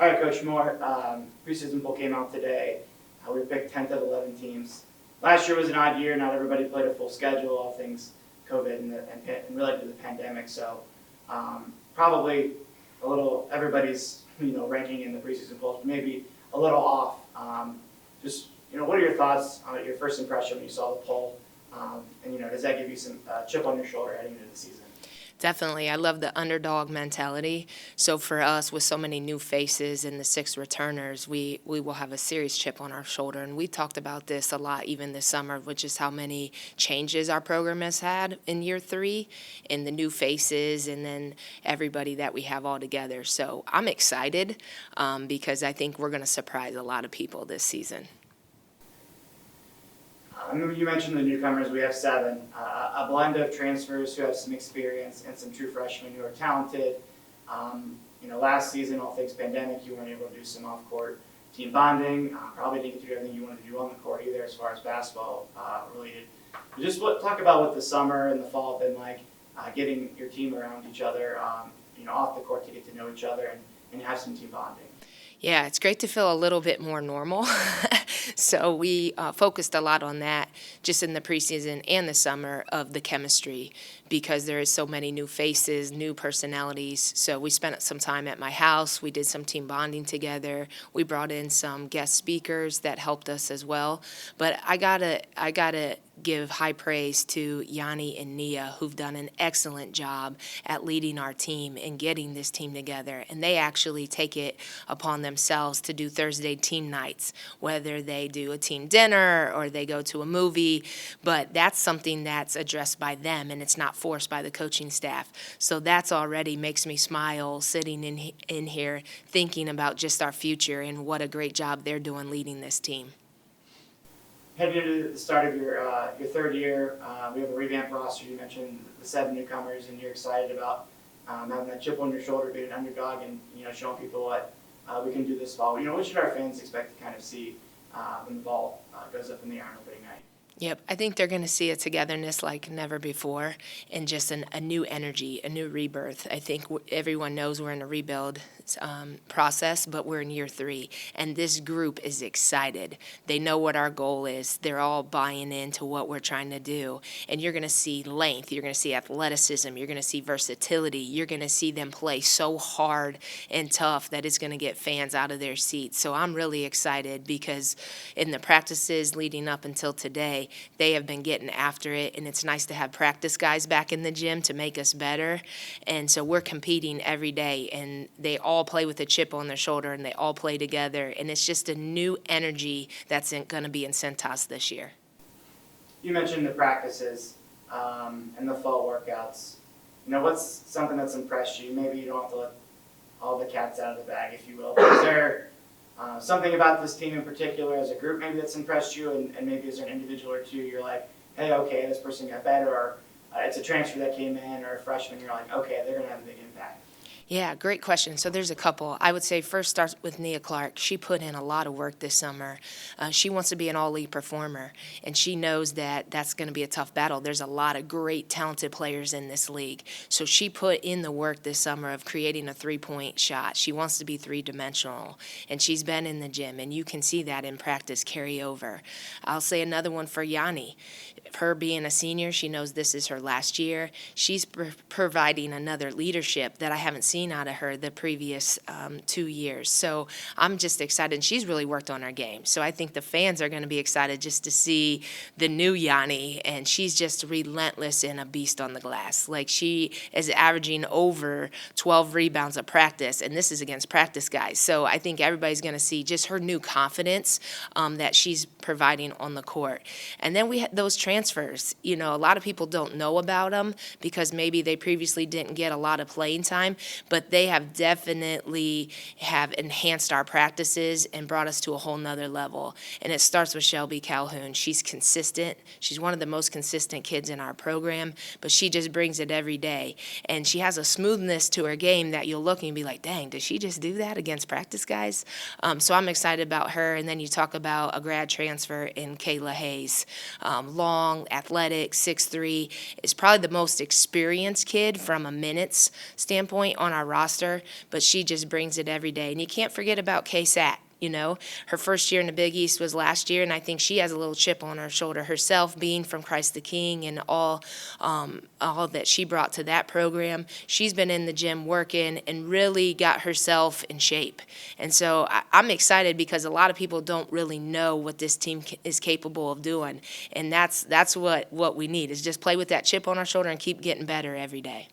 All right, Coach Moore. Preseason poll came out today. We were picked 10th of 11 teams. Last year was an odd year. Not everybody played a full schedule, all things COVID and related to the pandemic. So probably a little everybody's ranking in the preseason polls maybe a little off. What are your thoughts on your first impression when you saw the poll? And does that give you some chip on your shoulder heading into the season? Definitely. I love the underdog mentality. So for us, with so many new faces and the 6 returners, we will have a serious chip on our shoulder. And we talked about this a lot even this summer, which is how many changes our program has had in year 3 and the new faces and then everybody that we have all together. So I'm excited because I think we're going to surprise a lot of people this season. You mentioned the newcomers. We have 7, a blend of transfers who have some experience and some true freshmen who are talented. Last season, all things pandemic, you weren't able to do some off-court team bonding. Probably didn't get to do everything you wanted to do on the court either as far as basketball related. But just talk about what the summer and the fall have been like, getting your team around each other, off the court to get to know each other and have some team bonding. Yeah, it's great to feel a little bit more normal. So we focused a lot on that just in the preseason and the summer of the chemistry because there is so many new faces, new personalities. So we spent some time at my house. We did some team bonding together. We brought in some guest speakers that helped us as well. But I gotta give high praise to Yanni and Nia, who've done an excellent job at leading our team and getting this team together. And they actually take it upon themselves to do Thursday team nights, whether they do a team dinner or they go to a movie. But that's something that's addressed by them, and it's not forced by the coaching staff. So that's already makes me smile sitting in here thinking about just our future and what a great job they're doing leading this team. Heading into the start of your 3rd year, we have a revamped roster. You mentioned the 7 newcomers, and you're excited about having that chip on your shoulder, being an underdog, and showing people what we can do this fall. What should our fans expect to kind of see when the ball goes up in the air on opening night? Yep, I think they're going to see a togetherness like never before and just a new energy, a new rebirth. I think everyone knows we're in a rebuild process, but we're in year 3, and this group is excited. They know what our goal is. They're all buying into what we're trying to do, and you're going to see length. You're going to see athleticism. You're going to see versatility. You're going to see them play so hard and tough that it's going to get fans out of their seats. So I'm really excited because in the practices leading up until today, they have been getting after it, and it's nice to have practice guys back in the gym to make us better. And so we're competing every day, and they all play with a chip on their shoulder, and they all play together, and it's just a new energy that's going to be in Centos this year. You mentioned the practices and the fall workouts. What's something that's impressed you? Maybe you don't have to let all the cats out of the bag, if you will. But is there something about this team in particular as a group maybe that's impressed you, and maybe is there an individual or two you're like, hey, okay, this person got better, or it's a transfer that came in, or a freshman, you're like, okay, they're going to have a big impact? Yeah, great question. So there's a couple. I would say first starts with Nia Clark. She put in a lot of work this summer. She wants to be an all-league performer, and she knows that that's going to be a tough battle. There's a lot of great, talented players in this league. So she put in the work this summer of creating a three-point shot. She wants to be three-dimensional, and she's been in the gym, and you can see that in practice carry over. I'll say another one for Yanni. Her being a senior, she knows this is her last year. She's providing another leadership that I haven't seen out of her the previous 2 years. So I'm just excited. And she's really worked on her game. So I think the fans are going to be excited just to see the new Yanni. And she's just relentless and a beast on the glass. Like, she is averaging over 12 rebounds a practice. And this is against practice guys. So I think everybody's going to see just her new confidence that she's providing on the court. And then we had those transfers. A lot of people don't know about them because maybe they previously didn't get a lot of playing time. But they have definitely have enhanced our practices and brought us to a whole nother level. And it starts with Shelby Calhoun. She's consistent. She's one of the most consistent kids in our program, but she just brings it every day. And she has a smoothness to her game that you'll look and be like, dang, did she just do that against practice guys? So I'm excited about her. And then you talk about a grad transfer in Kayla Hayes. Long, athletic, 6'3", is probably the most experienced kid from a minutes standpoint on on our roster, but she just brings it every day. And you can't forget about K-Sat. You know, her first year in the Big East was last year, and I think she has a little chip on her shoulder herself, being from Christ the King and all that she brought to that program. She's been in the gym working and really got herself in shape. And so I'm excited because a lot of people don't really know what this team is capable of doing, and that's what we need is just play with that chip on our shoulder and keep getting better every day.